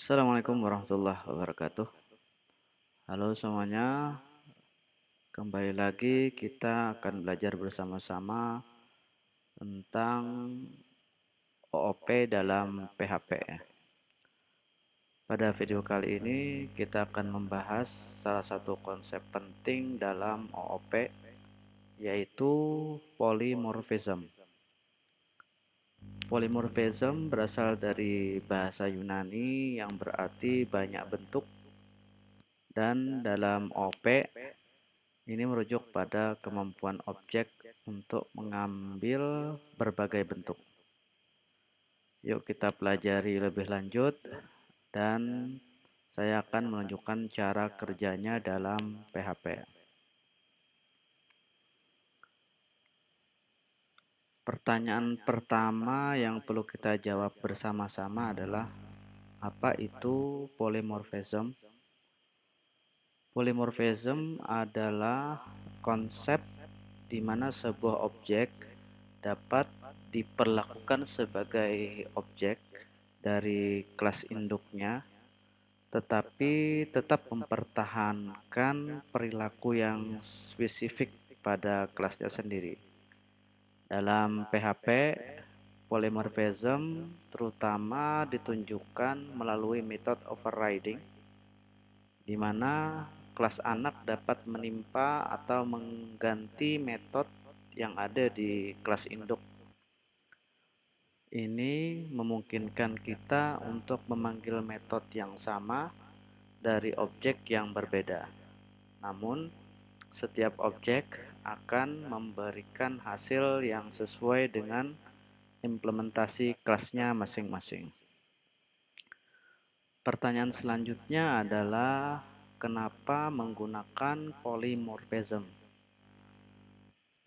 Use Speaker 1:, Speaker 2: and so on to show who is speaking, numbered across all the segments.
Speaker 1: Assalamualaikum warahmatullahi wabarakatuh. Halo semuanya, kembali lagi kita akan belajar bersama-sama tentang OOP dalam PHP. Pada video kali ini kita akan membahas salah satu konsep penting dalam OOP, yaitu polymorphism. Polymorphism berasal dari bahasa Yunani yang berarti banyak bentuk, dan dalam OOP ini merujuk pada kemampuan objek untuk mengambil berbagai bentuk. Yuk kita pelajari lebih lanjut dan saya akan menunjukkan cara kerjanya dalam PHP. Pertanyaan pertama yang perlu kita jawab bersama-sama adalah apa itu polymorphism? Polymorphism adalah konsep di mana sebuah objek dapat diperlakukan sebagai objek dari kelas induknya, tetapi tetap mempertahankan perilaku yang spesifik pada kelasnya sendiri. Dalam PHP, polymorphism terutama ditunjukkan melalui metode overriding, di mana kelas anak dapat menimpa atau mengganti metode yang ada di kelas induk. Ini memungkinkan kita untuk memanggil metode yang sama dari objek yang berbeda. Namun, setiap objek akan memberikan hasil yang sesuai dengan implementasi kelasnya masing-masing. Pertanyaan selanjutnya adalah kenapa menggunakan polymorphism?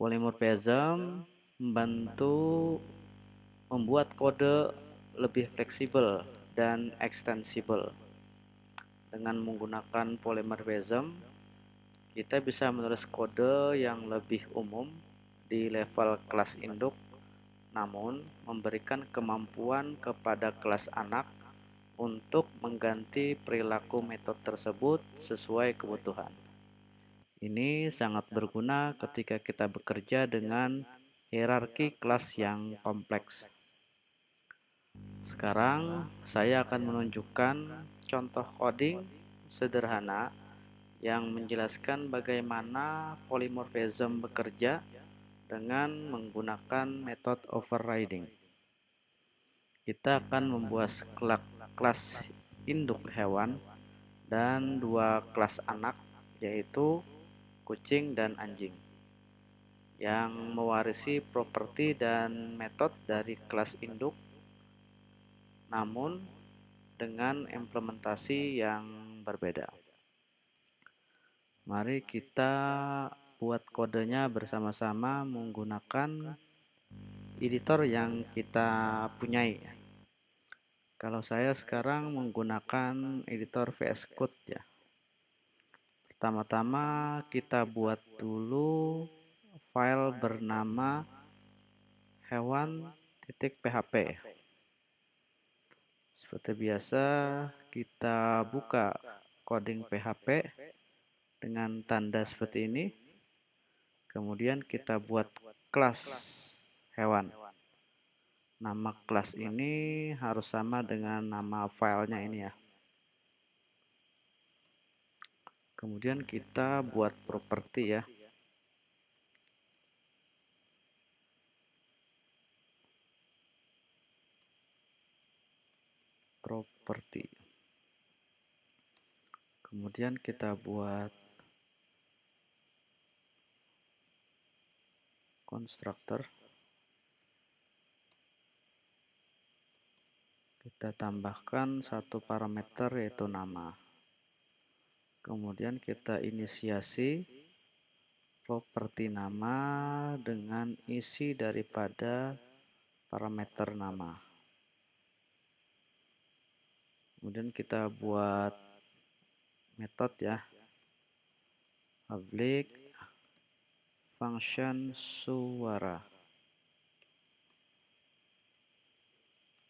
Speaker 1: Polymorphism membantu membuat kode lebih fleksibel dan ekstensibel. Dengan menggunakan polymorphism, kita bisa menulis kode yang lebih umum di level kelas induk, namun memberikan kemampuan kepada kelas anak untuk mengganti perilaku metode tersebut sesuai kebutuhan. Ini sangat berguna ketika kita bekerja dengan hierarki kelas yang kompleks. Sekarang saya akan menunjukkan contoh coding sederhana yang menjelaskan bagaimana polymorphism bekerja dengan menggunakan metode overriding. Kita akan membuat kelas induk hewan dan dua kelas anak, yaitu kucing dan anjing, yang mewarisi properti dan metode dari kelas induk, namun dengan implementasi yang berbeda. Mari kita buat kodenya bersama-sama menggunakan editor yang kita punyai. Kalau saya sekarang menggunakan editor VS Code ya. Pertama-tama kita buat dulu file bernama hewan.php. Seperti biasa, kita buka coding PHP dengan tanda seperti ini. Kemudian kita buat kelas hewan. Nama kelas ini harus sama dengan nama filenya ini ya. Kemudian kita buat properti ya. Properti. Kemudian kita buat constructor. Kita tambahkan satu parameter yaitu nama. Kemudian kita inisiasi properti nama dengan isi daripada parameter nama. Kemudian kita buat metode ya, public function suara.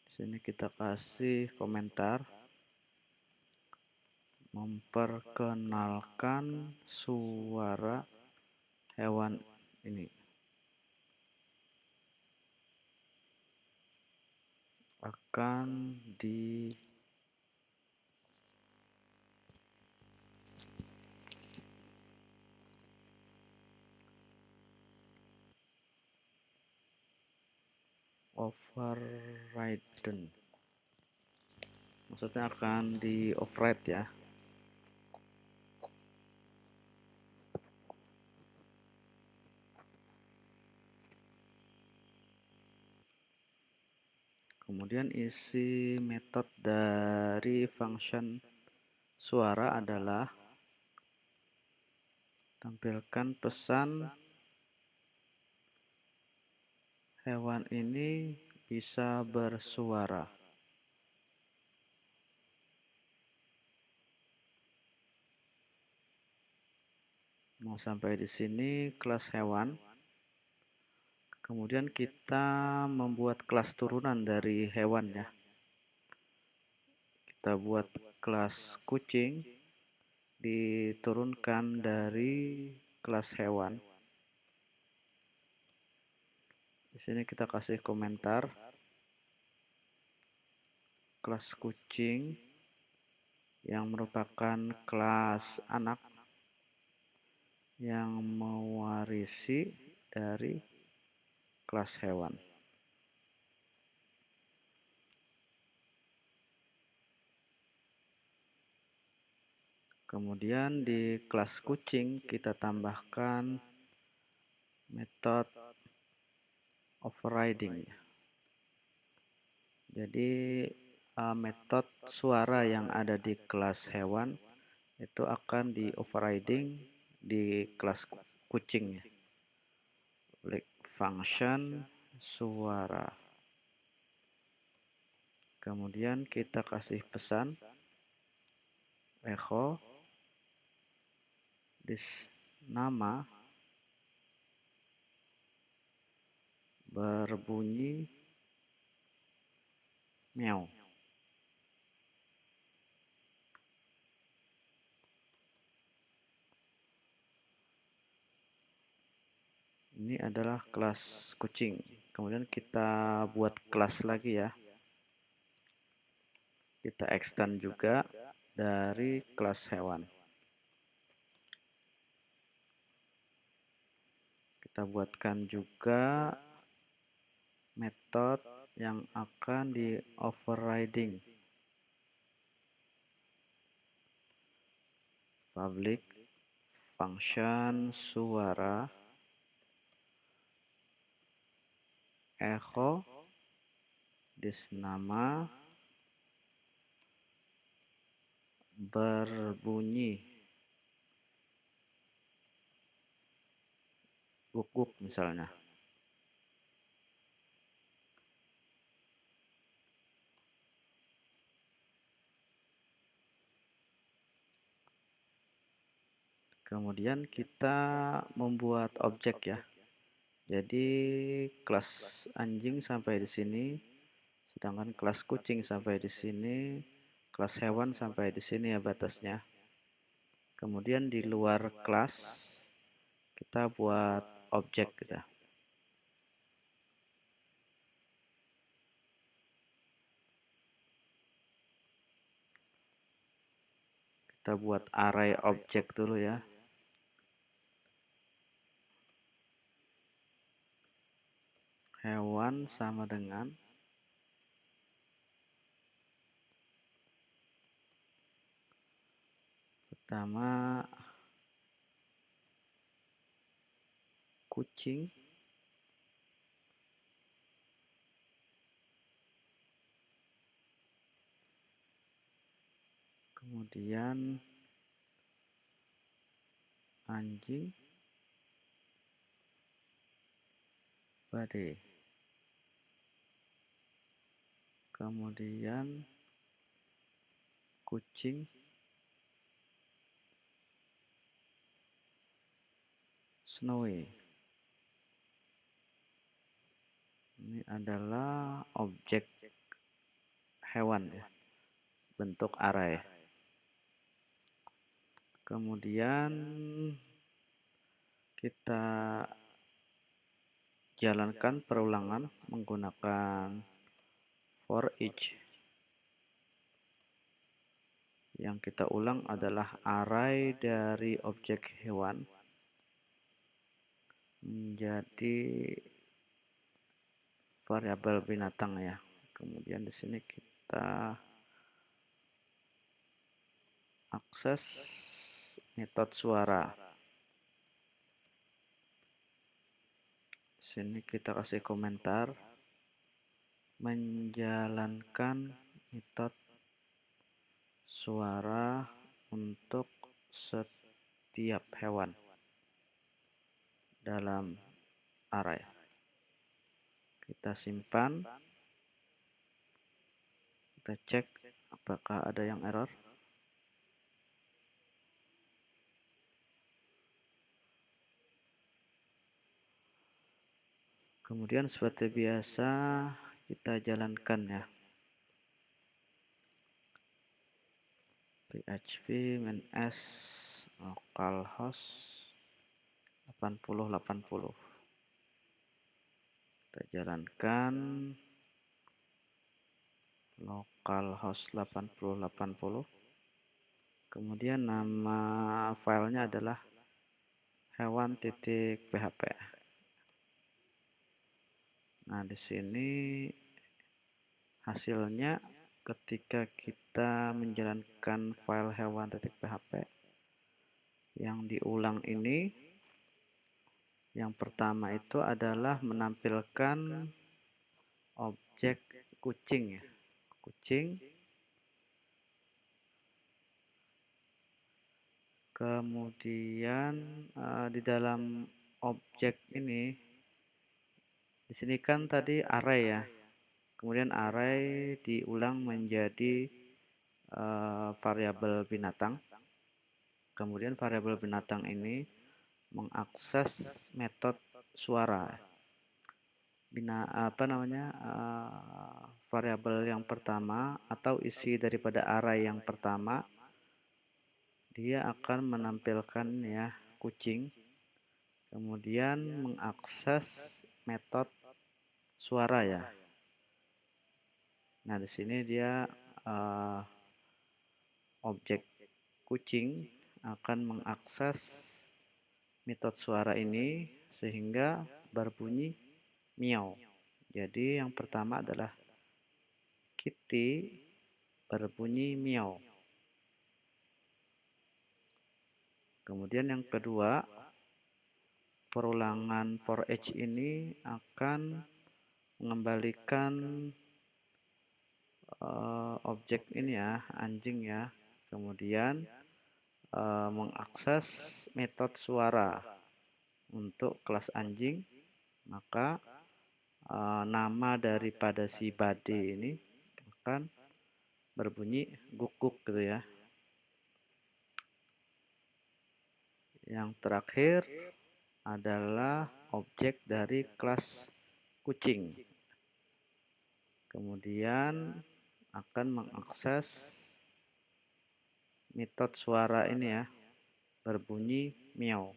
Speaker 1: Di sini kita kasih komentar memperkenalkan suara hewan ini akan di overridden, maksudnya akan di override ya. Kemudian isi metode dari function suara adalah tampilkan pesan hewan ini bisa bersuara. Nah, sampai di sini kelas hewan. Kemudian kita membuat kelas turunan dari hewan ya. Kita buat kelas kucing diturunkan dari kelas hewan. Di sini kita kasih komentar kelas kucing yang merupakan kelas anak yang mewarisi dari kelas hewan. Kemudian di kelas kucing kita tambahkan metode overriding. Jadi metode suara yang ada di kelas hewan itu akan di overriding di kelas kucing. Klik function suara. Kemudian kita kasih pesan echo nama berbunyi meow. Ini adalah kelas kucing. Kemudian kita buat kelas lagi ya. Kita extend juga dari kelas hewan. Kita buatkan juga metode yang akan di overriding. Public function suara echo nama berbunyi guk-guk misalnya. Kemudian kita membuat objek ya. Jadi kelas anjing sampai di sini, sedangkan kelas kucing sampai di sini, kelas hewan sampai di sini ya batasnya. Kemudian di luar kelas kita buat objek gitu. Kita buat array objek dulu ya. Hewan sama dengan pertama kucing, kemudian anjing, badai, kemudian kucing, snowy. Ini adalah objek hewan ya, bentuk array. Kemudian kita jalankan perulangan menggunakan for each. Yang kita ulang adalah array dari objek hewan menjadi variabel binatang ya. Kemudian di sini kita akses metode suara. Di sini kita kasih komentar menjalankan metode suara untuk setiap hewan dalam array. Kita simpan, kita cek apakah ada yang error. Kemudian seperti biasa kita jalankan ya. php -s localhost 8080. Kita jalankan localhost 8080. Kemudian nama filenya adalah hewan.php. Nah, di sini hasilnya ketika kita menjalankan file hewan.php yang diulang ini, yang pertama itu adalah menampilkan objek kucing ya. Kucing. Kemudian di dalam objek ini, di sini kan tadi array ya. Kemudian array diulang menjadi variabel binatang. Kemudian variabel binatang ini mengakses metode suara. Variabel yang pertama atau isi daripada array yang pertama, dia akan menampilkan ya kucing. Kemudian mengakses metode suara ya. Nah, di sini dia objek kucing akan mengakses metode suara ini sehingga berbunyi meow. Jadi yang pertama adalah kitty berbunyi meow. Kemudian yang kedua, perulangan for each ini akan mengembalikan objek ini ya, anjing ya. Kemudian mengakses metode suara untuk kelas anjing, maka nama daripada si bade ini akan berbunyi guk-guk gitu ya. Yang terakhir adalah objek dari kelas kucing. Kemudian akan mengakses metode suara ini ya, berbunyi meow.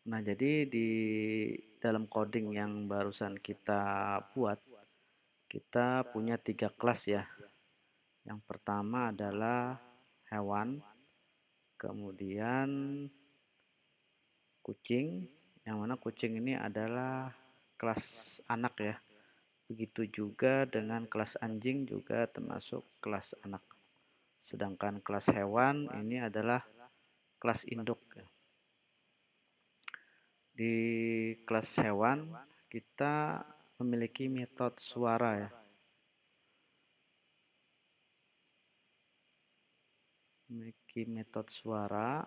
Speaker 1: Nah, jadi di dalam coding yang barusan kita buat, kita punya 3 kelas ya. Yang pertama adalah hewan, kemudian kucing, yang mana kucing ini adalah kelas anak ya. Begitu juga dengan kelas anjing juga termasuk kelas anak. Sedangkan kelas hewan ini adalah kelas induk. Di kelas hewan kita memiliki metode suara ya. Memiliki metode suara.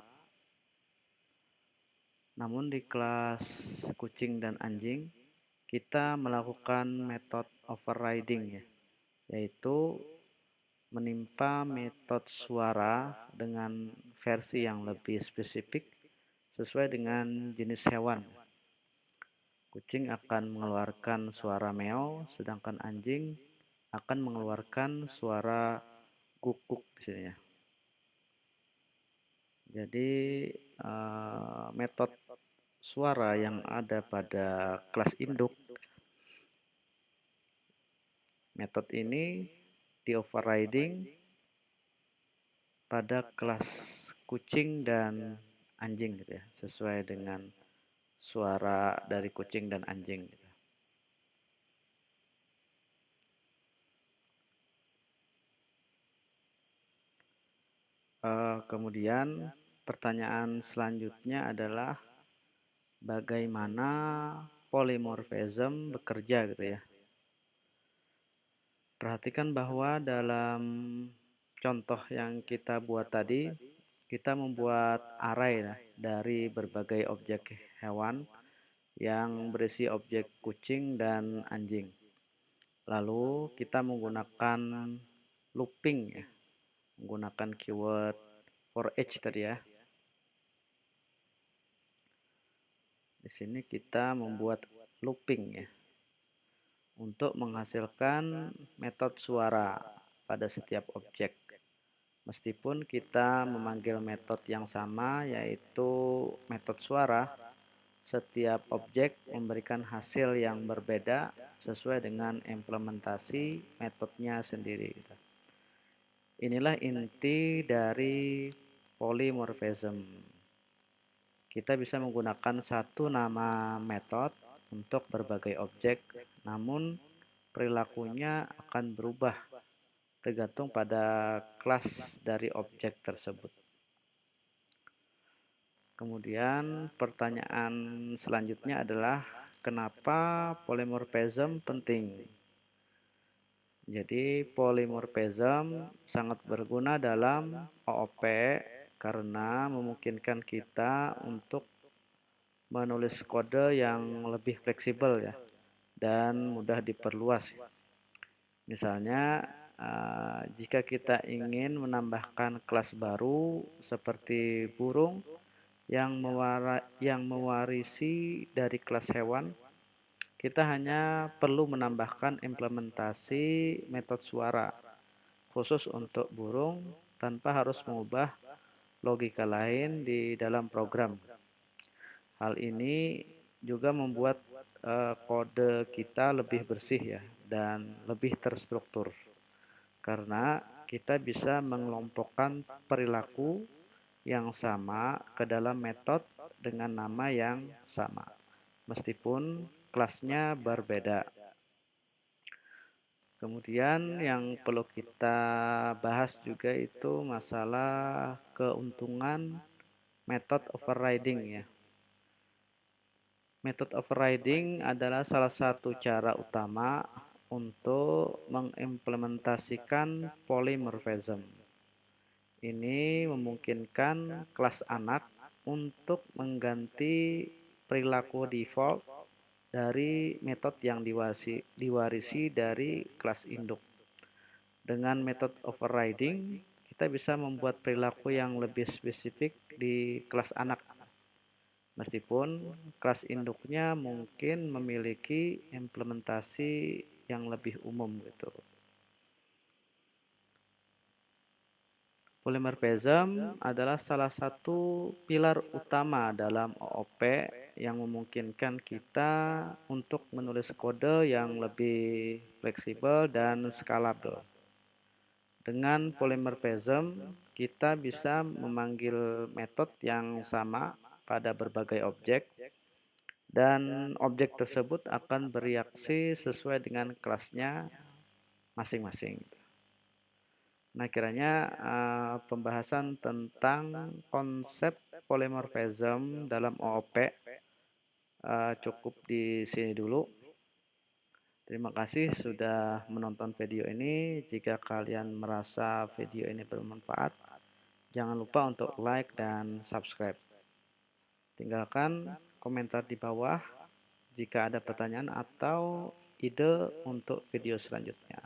Speaker 1: Namun di kelas kucing dan anjing kita melakukan metode overriding ya, yaitu menimpa metode suara dengan versi yang lebih spesifik sesuai dengan jenis hewan. Kucing akan mengeluarkan suara meow, sedangkan anjing akan mengeluarkan suara guguk di sini ya. Jadi metode suara yang ada pada kelas induk, metode ini di overriding pada kelas kucing dan anjing gitu ya, sesuai dengan suara dari kucing dan anjing gitu. Kemudian pertanyaan selanjutnya adalah bagaimana polymorphism bekerja gitu ya. Perhatikan bahwa dalam contoh yang kita buat tadi, kita membuat array dari berbagai objek hewan yang berisi objek kucing dan anjing. Lalu kita menggunakan looping ya, menggunakan keyword for each tadi ya. Di sini kita membuat looping ya, untuk menghasilkan metode suara pada setiap objek. Meskipun kita memanggil metode yang sama, yaitu metode suara, setiap objek memberikan hasil yang berbeda sesuai dengan implementasi metodenya sendiri. Inilah inti dari polymorphism. Kita bisa menggunakan satu nama metode untuk berbagai objek, namun perilakunya akan berubah tergantung pada kelas dari objek tersebut. Kemudian pertanyaan selanjutnya adalah kenapa polymorphism penting? Jadi polymorphism sangat berguna dalam OOP karena memungkinkan kita untuk menulis kode yang lebih fleksibel ya dan mudah diperluas. Misalnya jika kita ingin menambahkan kelas baru seperti burung yang mewarisi dari kelas hewan, kita hanya perlu menambahkan implementasi metode suara khusus untuk burung tanpa harus mengubah logika lain di dalam program. Hal ini juga membuat kode kita lebih bersih ya dan lebih terstruktur karena kita bisa mengelompokkan perilaku yang sama ke dalam metode dengan nama yang sama meskipun kelasnya berbeda. Kemudian yang perlu kita bahas juga itu masalah keuntungan metode overriding ya. Metode overriding adalah salah satu cara utama untuk mengimplementasikan polymorphism. Ini memungkinkan kelas anak untuk mengganti perilaku default dari metode yang diwarisi dari kelas induk. Dengan metode overriding, kita bisa membuat perilaku yang lebih spesifik di kelas anak. Meskipun kelas induknya mungkin memiliki implementasi yang lebih umum gitu. Polymorphism adalah salah satu pilar utama dalam OOP yang memungkinkan kita untuk menulis kode yang lebih fleksibel dan skalabel. Dengan polymorphism, kita bisa memanggil metode yang sama pada berbagai objek, dan objek tersebut akan bereaksi sesuai dengan kelasnya masing-masing. Nah, kiranya pembahasan tentang konsep polymorphism dalam OOP cukup di sini dulu. Terima kasih sudah menonton video ini. Jika kalian merasa video ini bermanfaat, jangan lupa untuk like dan subscribe. Tinggalkan komentar di bawah jika ada pertanyaan atau ide untuk video selanjutnya.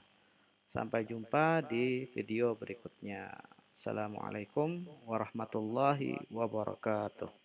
Speaker 1: Sampai jumpa di video berikutnya. Assalamualaikum warahmatullahi wabarakatuh.